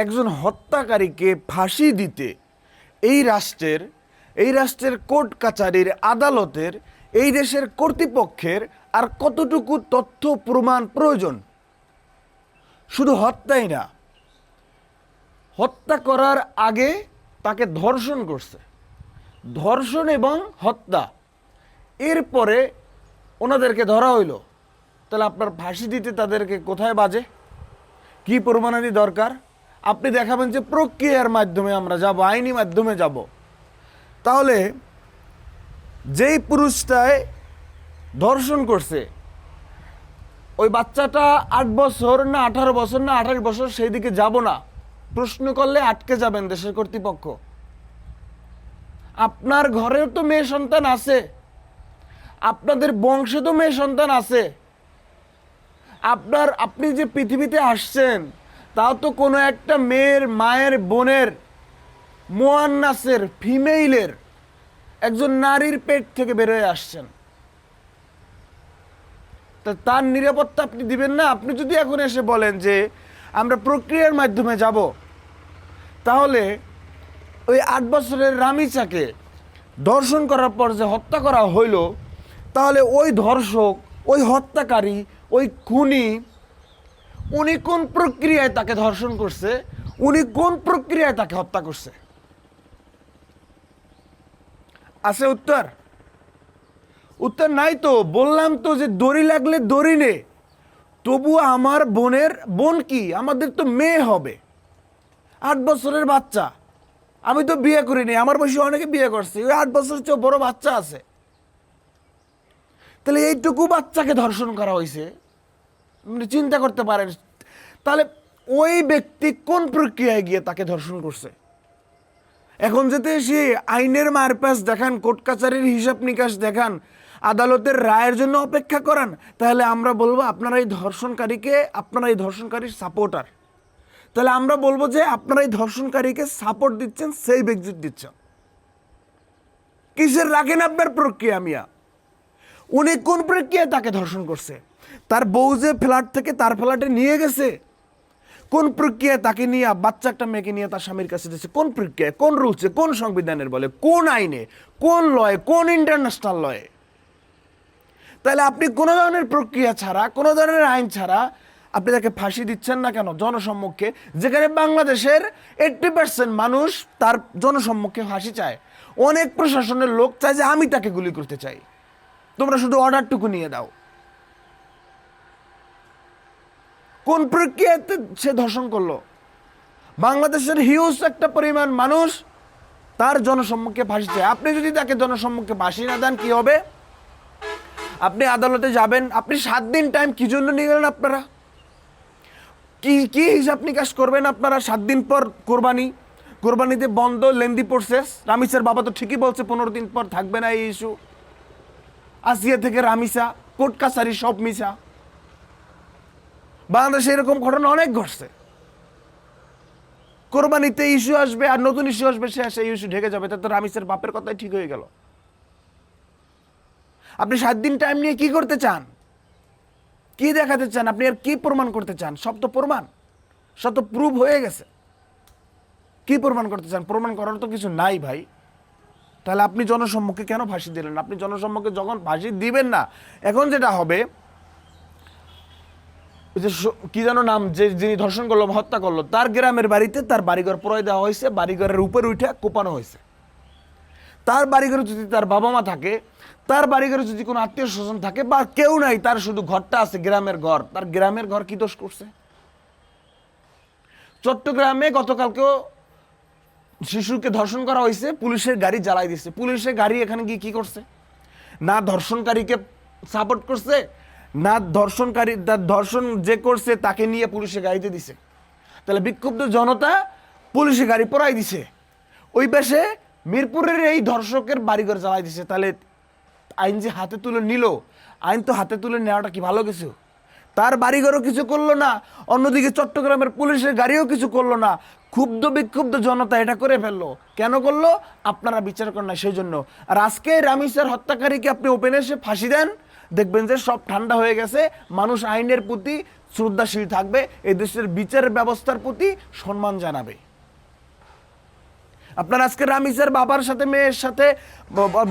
একজন হত্যাকারীকে ফাঁসি দিতে এই রাষ্ট্রের কোর্ট কাচারির আদালতের এই দেশের কর্তৃপক্ষের আর কতটুকু তথ্য প্রমাণ প্রয়োজন? শুধু হত্যাই না, হত্যা করার আগে তাকে ধর্ষণ করছে, ধর্ষণ এবং হত্যা, এরপরে ওনাদেরকে ধরা হইল। তাহলে আপনার ফাঁসি দিতে তাদেরকে কোথায় বাজে? কি প্রমাণাদি দরকার? আপনি দেখাবেন যে প্রক্রিয়ার মাধ্যমে আমরা যাব, আইনি মাধ্যমে যাব। তাহলে যেই পুরুষটায় ধর্ষণ করছে ওই বাচ্চাটা 8 বছর না 18 বছর না 28 বছর, সেই দিকে যাব না। প্রশ্ন করলে আটকে যাবেন দেশের কর্তৃপক্ষ। আপনার ঘরেও তো মেয়ে সন্তান আছে, আপনাদের বংশে তো মেয়ে সন্তান আছে। আপনি যে পৃথিবীতে আসছেন তাও তো কোনো একটা মেয়ের, মায়ের, বোনের, মুয়ান্নাসের, ফিমেইলের, একজন নারীর পেট থেকে বেরোয় আসছেন। তা তার নিরাপত্তা আপনি দিবেন না? আপনি যদি এখন এসে বলেন যে আমরা প্রক্রিয়ার মাধ্যমে যাব, তাহলে ওই 8 বছরের রামিচাকে ধর্ষণ করার পর যে হত্যা করা হইল, তাহলে ওই ধর্ষক, ওই হত্যাকারী, ওই খুনি, উনি কোন প্রক্রিয়ায় তাকে ধর্ষণ করছে? উনি কোন প্রক্রিয়ায় তাকে হত্যা করছে? আছে উত্তর? উত্তর নাই তো। বললাম তো যে দড়ি লাগলে দড়ি নে। তবু আমার বোন কি, আমাদের তো মেয়ে হবে। 8 বছরের বাচ্চা। আমি তো বিয়ে করিনি, আমার বয়সী অনেকে বিয়ে করছে, ওই 8 বছরের চেয়ে বড় বাচ্চা আছে। তাহলে এইটুকু বাচ্চাকে ধর্ষণ করা হয়েছে, চিন্তা করতে পারেন। তাহলে ওই ব্যক্তি কোন প্রক্রিয়ায় গিয়ে তাকে ধর্ষণ করছে? এখন যেতে সে আইনের মারপ্যাচ দেখান, কোর্ট কাছারির হিসাব নিকাশ দেখান, আদালতের রায়ের জন্য অপেক্ষা করান, তাহলে আমরা বলবো আপনারা এই ধর্ষণকারীর সাপোর্টার। তাহলে আমরা বলবো যে আপনারা এই ধর্ষণকারীকে সাপোর্ট দিচ্ছেন, সেই এক্সিট দিচ্ছেন। কিসের রাখেন আপনার প্রক্রিয়া মিয়া? উনি কোন প্রক্রিয়ায় তাকে ধর্ষণ করছে? তার বউ যে ফ্ল্যাট থেকে তার ফ্ল্যাটে নিয়ে গেছে, কোন প্রক্রিয়ায় তাকে নিয়ে, বাচ্চা একটা মেয়েকে নিয়ে তার স্বামীর কাছে দিচ্ছে? কোন প্রক্রিয়ায়, কোন রুলসে, কোন সংবিধানের বলে, কোন আইনে, কোন লয়ে, কোন ইন্টারন্যাশনাল লয়ে? তাহলে আপনি কোনো ধরনের প্রক্রিয়া ছাড়া, কোনো ধরনের আইন ছাড়া আপনি তাকে ফাঁসি দিচ্ছেন না কেন জনসম্মুখে? যেখানে বাংলাদেশের 80% মানুষ তার জনসম্মুখে ফাঁসি চায়। অনেক প্রশাসনের লোক চায় যে আমি তাকে গুলি করতে চাই, তোমরা শুধু অর্ডারটুকু নিয়ে দাও। কোন প্রক্রিয়াতে সে ধর্ষণ করলো? বাংলাদেশের হিউজ একটা পরিমাণ মানুষ তার জনসম্মুখে ফাঁসি চায়। আপনি যদি তাকে জনসম্মুখে ফাঁসি না দেন, কি হবে? আপনি আদালতে যাবেন, আপনি 7 দিন টাইম কি জন্য নিলেন? আপনারা কি হিসাব নিকাশ করবেন? আপনারা 7 দিন পর কোরবানিতে বন্ধ, লেন্দি প্রসেস। রামিসার বাবা তো ঠিকই বলছে 15 দিন পর থাকবে না এই ইস্যু। আসিয়া থেকে রামিসা, কোর্ট কাছারি সব মিশা। বাংলাদেশে এরকম ঘটনা অনেক ঘটছে। কোরবানিতে ইস্যু আসবে আর নতুন ইস্যু আসবে, সেই ইস্যু ঢেকে যাবে। তাতে রামিসের বাপের কথাই ঠিক হয়ে গেল। আপনি 7 দিন টাইম নিয়ে কি করতে চান? কি দেখাতে চান? আপনি আর কি প্রমাণ করতে চান? সব তো প্রমাণ, সব তো প্রুভ হয়ে গেছে। কি প্রমাণ করতে চান? প্রমাণ করার তো কিছু নাই ভাই। তাহলে আপনি জনসম্মুখে কেন ফাঁসি দিলেন? আপনি জনসম্মুখে যখন ফাঁসি দিবেন না, এখন যেটা হবে, কি যেন নাম, যে যিনি ধর্ষণ করলো, হত্যা করলো, তার গ্রামের বাড়িতে তার বাড়িঘর পুরাই দেওয়া হয়েছে, বাড়িঘরের উপরে উঠে কোপানো হয়েছে। তার বাড়িঘরে যদি তার বাবা মা থাকে, তার বাড়িঘরে যদি কোনো আত্মীয় স্বজন থাকে, বা কেউ নাই, তার শুধু ঘরটা আছে, গ্রামের ঘর, তার গ্রামের ঘর কি দোষ করছে? চট্টগ্রামে গতকালকেও শিশুকে ধর্ষণ করা হয়েছে, পুলিশের গাড়ি জ্বালাই দিচ্ছে। পুলিশের গাড়ি এখানে গিয়ে কি করছে? না ধর্ষণকারীকে সাপোর্ট করছে, না ধর্ষণ যে করছে তাকে নিয়ে পুলিশের গাড়িতে দিছে। তাহলে বিক্ষুব্ধ জনতা পুলিশের গাড়ি পড়াই দিছে, ওই পাশে মিরপুরের এই ধর্ষকের বাড়িঘর জ্বালাই দিছে। তাহলে আইন যে হাতে তুলে নিল, আইন তো হাতে তুলে নেওয়াটা কি ভালো কিছু? তার বাড়িঘরও কিছু করলো না, অন্যদিকে চট্টগ্রামের পুলিশের গাড়িও কিছু করলো না। ক্ষুব্ধ বিক্ষুব্ধ জনতা এটা করে ফেললো। কেন করলো? আপনারা বিচার করেন না, সেই জন্য। আর আজকে রামিসার হত্যাকারীকে আপনি ওপেনে এসে ফাঁসি দেন, দেখবেন যে সব ঠান্ডা হয়ে গেছে, মানুষ আইনের প্রতি শ্রদ্ধাশীল থাকবে, এই দেশের বিচারের ব্যবস্থার প্রতি সম্মান জানাবে। আপনার আজকে রামিসের বাবার সাথে, মেয়ের সাথে,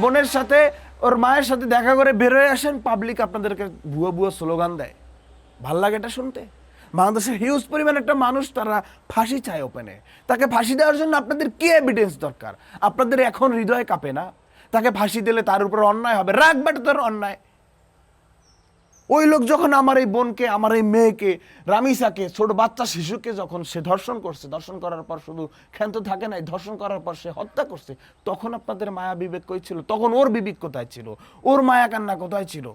বোনের সাথে, ওর মায়ের সাথে দেখা করে বেরোয় আসেন, পাবলিক আপনাদেরকে ভুয়া ভুয়া স্লোগান দেয়। ভাল লাগে এটা শুনতে? বাংলাদেশের হিউজ পরিমাণ একটা মানুষ তারা ফাঁসি চায় ওপেনে। তাকে ফাঁসি দেওয়ার জন্য আপনাদের কি এভিডেন্স দরকার? আপনাদের এখন হৃদয় কাঁপে না? তাকে ফাঁসি দিলে তার উপর অন্যায় হবে, রাখবেটা তোর অন্যায়। ওই লোক যখন আমার এই বোনকে, আমার এই মেয়েকে, রামিসাকে, ছোট বাচ্চা শিশুকে যখন সে ধর্ষণ করছে, ধর্ষণ করার পর শুধু ক্ষান্ত থাকে নাই, ধর্ষণ করার পর সে হত্যা করছে, তখন আপনাদের মায়া বিবেক কই ছিল? তখন ওর বিবেক কোথায় ছিল? ওর মায়া কান্না কোথায় ছিল?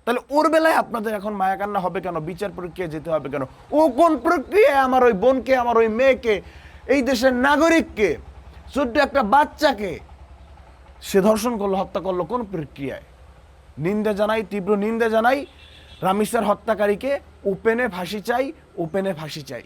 তাহলে ওর বেলায় আপনাদের এখন মায়া কান্না হবে কেন? বিচার প্রক্রিয়ায় যেতে হবে কেন? ও কোন প্রক্রিয়ায় আমার ওই বোনকে, আমার ওই মেয়েকে, এই দেশের নাগরিককে, ছোট্ট একটা বাচ্চাকে সে ধর্ষণ করলো, হত্যা করলো? কোন প্রক্রিয়ায়? নিন্দা জানাই, তীব্র নিন্দা জানাই। রামিসার হত্যাকারীকে ওপেনে ফাঁসি চাই, ওপেনে ফাঁসি চাই।